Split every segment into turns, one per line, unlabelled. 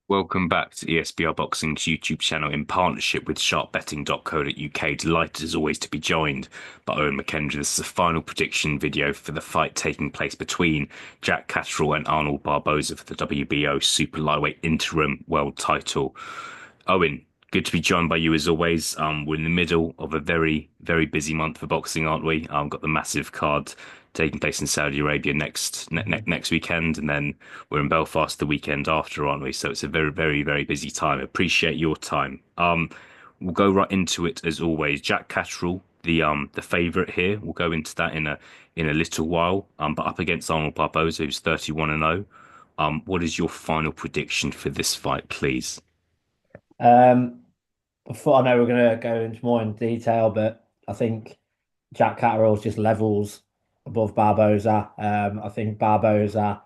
Welcome back to ESBR Boxing's YouTube channel in partnership with sharpbetting.co.uk. Delighted as always to be joined by Owen McKendry. This is a final prediction video for the fight taking place between Jack Catterall and Arnold Barboza for the WBO Super Lightweight Interim World Title. Owen, good to be joined by you as always. We're in the middle of a very, very busy month for boxing, aren't we? Got the massive card taking place in Saudi Arabia next weekend, and then we're in Belfast the weekend after, aren't we? So it's a very, very, very busy time. Appreciate your time. We'll go right into it as always. Jack Catterall, the favourite here. We'll go into that in a little while. But up against Arnold Barboza, who's 31-0. What is your final prediction for this fight, please?
Um, Before I know we're going to go into more in detail, but I think Jack Catterall's just levels above Barboza. I think Barboza,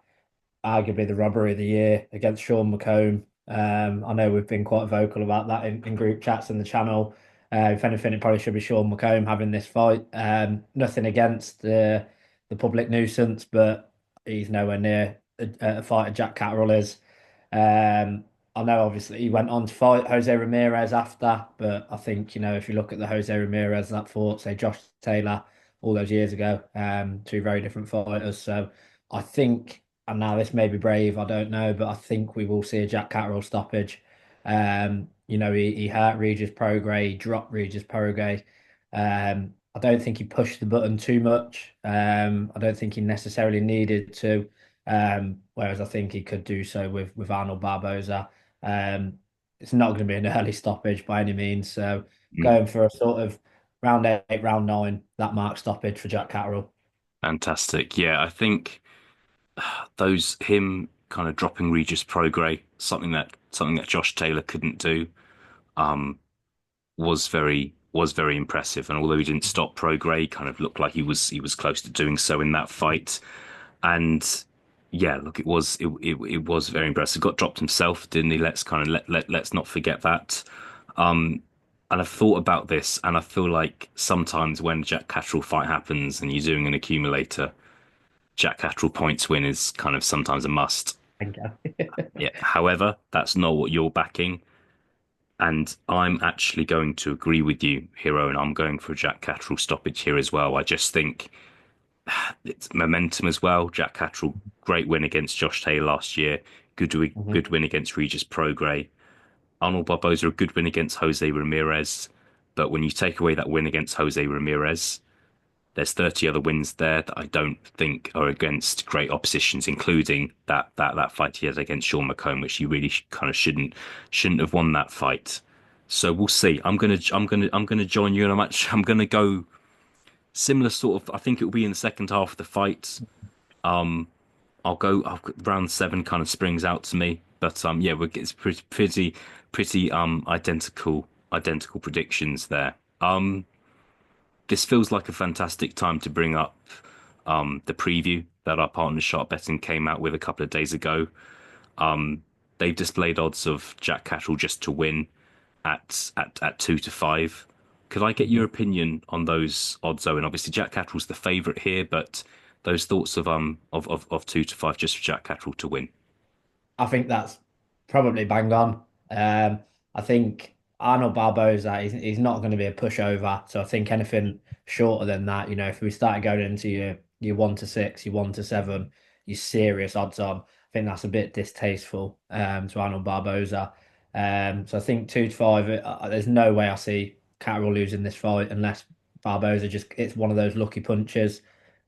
arguably the robbery of the year against Sean McComb. I know we've been quite vocal about that in group chats in the channel. If anything, it probably should be Sean McComb having this fight. Nothing against the public nuisance, but he's nowhere near a fighter Jack Catterall is. Um, I know obviously he went on to fight Jose Ramirez after, but I think, if you look at the Jose Ramirez that fought, say Josh Taylor all those years ago, two very different fighters. So I think, and now this may be brave, I don't know, but I think we will see a Jack Catterall stoppage. He hurt Regis Prograis, he dropped Regis Prograis. I don't think he pushed the button too much. I don't think he necessarily needed to. Whereas I think he could do so with Arnold Barboza. It's not going to be an early stoppage by any means. So
Mm,
going for a sort of round eight, round nine, that mark stoppage for Jack Catterall.
fantastic. Yeah, I think those him kind of dropping Regis Prograis, something that Josh Taylor couldn't do, um, was very impressive. And although he didn't stop Prograis, kind of looked like he was close to doing so in that fight. And yeah, look, it was very impressive. Got dropped himself, didn't he? Let's kind of let's not forget that. Um, and I've thought about this, and I feel like sometimes when Jack Catterall fight happens and you're doing an accumulator, Jack Catterall points win is kind of sometimes a must.
Thank you.
Yeah. However, that's not what you're backing. And I'm actually going to agree with you, Hero, and I'm going for a Jack Catterall stoppage here as well. I just think it's momentum as well. Jack Catterall, great win against Josh Taylor last year.
Mhm.
Good win against Regis Prograis. Arnold Barboza, a good win against Jose Ramirez. But when you take away that win against Jose Ramirez, there's 30 other wins there that I don't think are against great oppositions, including that fight he had against Sean McComb, which he really kind of shouldn't have won that fight. So we'll see. I'm gonna join you, and I'm gonna go similar sort of. I think it will be in the second half of the fight. Um, I'll round seven kind of springs out to me, but yeah, it's pretty identical predictions there. This feels like a fantastic time to bring up the preview that our partner Sharp Betting came out with a couple of days ago. They've displayed odds of Jack Catterall just to win at 2 to 5. Could I get your
Mhm.
opinion on those odds, Owen? Obviously, Jack Catterall's the favourite here, but those thoughts of 2 to 5 just for Jack Catterall to win.
I think that's probably bang on. I think Arnold Barboza, he's not going to be a pushover. So I think anything shorter than that, if we started going into your 1 to 6, your 1 to 7, your serious odds on, I think that's a bit distasteful to Arnold Barboza. So I think 2 to 5, there's no way I see Catterall losing this fight unless Barboza just it's one of those lucky punches,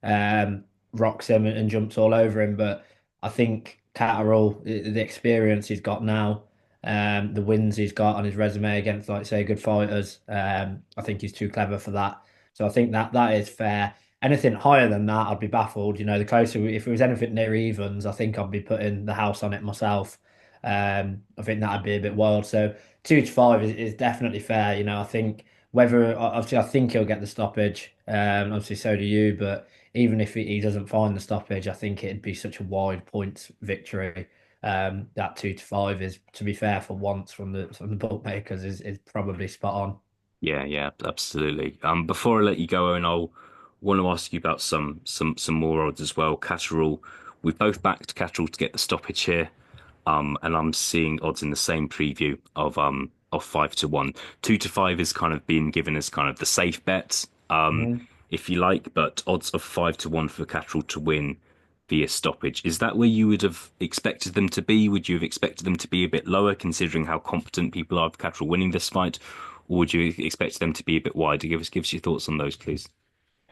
um, rocks him and jumps all over him. But I think Catterall, the experience he's got now, the wins he's got on his resume against, like say, good fighters, I think he's too clever for that. So I think that is fair. Anything higher than that, I'd be baffled. The closer, if it was anything near evens, I think I'd be putting the house on it myself. I think that'd be a bit wild. So 2 to 5 is definitely fair. I think whether obviously I think he'll get the stoppage. Obviously so do you, but even if he doesn't find the stoppage, I think it'd be such a wide points victory. That 2 to 5 is, to be fair, for once from the bookmakers, is probably spot on.
Yeah, yeah, absolutely. Before I let you go, Owen, I'll want to ask you about some more odds as well. Catterall, we've both backed Catterall to get the stoppage here. And I'm seeing odds in the same preview of 5 to 1. 2 to 5 is kind of being given as kind of the safe bet,
Mhm.
if you like, but odds of 5 to 1 for Catterall to win via stoppage. Is that where you would have expected them to be? Would you have expected them to be a bit lower, considering how competent people are of Catterall winning this fight? Or would you expect them to be a bit wider? Give us your thoughts on those, please.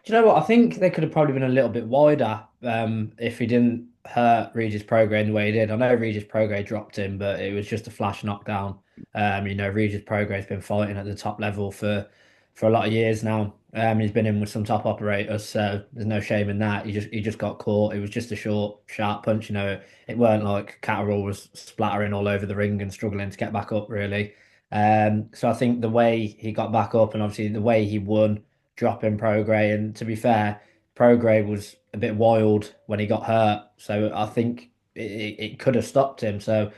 Do you know what? I think they could have probably been a little bit wider if he didn't hurt Regis Prograis in the way he did. I know Regis Prograis dropped him, but it was just a flash knockdown. Regis Prograis has been fighting at the top level for a lot of years now. He's been in with some top operators, so there's no shame in that. He just got caught. It was just a short, sharp punch. It weren't like Catterall was splattering all over the ring and struggling to get back up, really. So I think the way he got back up and obviously the way he won dropping Prograis. And to be fair, Prograis was a bit wild when he got hurt. So I think it could have stopped him. So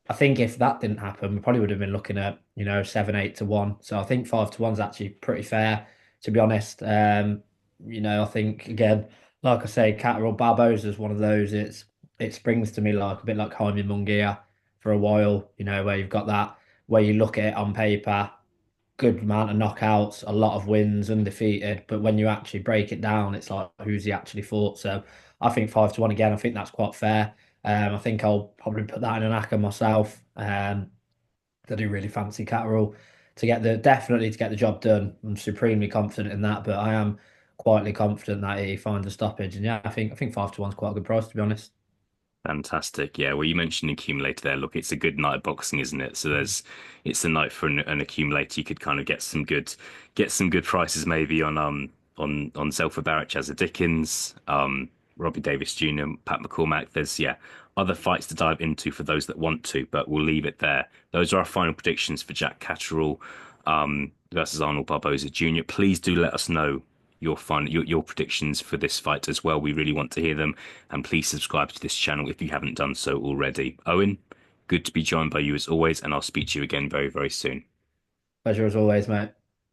I think if that didn't happen, we probably would have been looking at, 7-8 to 1. So I think 5 to 1 is actually pretty fair, to be honest. I think again, like I say, Catterall Barboza is one of those. It springs to me like a bit like Jaime Munguia for a while, where you've got that where you look at it on paper good amount of knockouts, a lot of wins, undefeated. But when you actually break it down, it's like who's he actually fought? So I think 5 to 1 again. I think that's quite fair. I think I'll probably put that in an acca myself. I do really fancy Catterall to get the definitely to get the job done. I'm supremely confident in that, but I am quietly confident that he finds a stoppage. And yeah, I think 5 to 1 is quite a good price to be honest.
Fantastic. Yeah, well, you mentioned accumulator there. Look, it's a good night of boxing, isn't it? So it's a night for an accumulator. You could kind of get some good prices maybe on Zelfa Barrett, Chazza Dickens, Robbie Davis Jr., Pat McCormack. There's other fights to dive into for those that want to, but we'll leave it there. Those are our final predictions for Jack Catterall versus Arnold Barboza Jr. Please do let us know your predictions for this fight as well. We really want to hear them, and please subscribe to this channel if you haven't done so already. Owen, good to be joined by you as always, and I'll speak to you again very, very soon.
Pleasure as always, mate.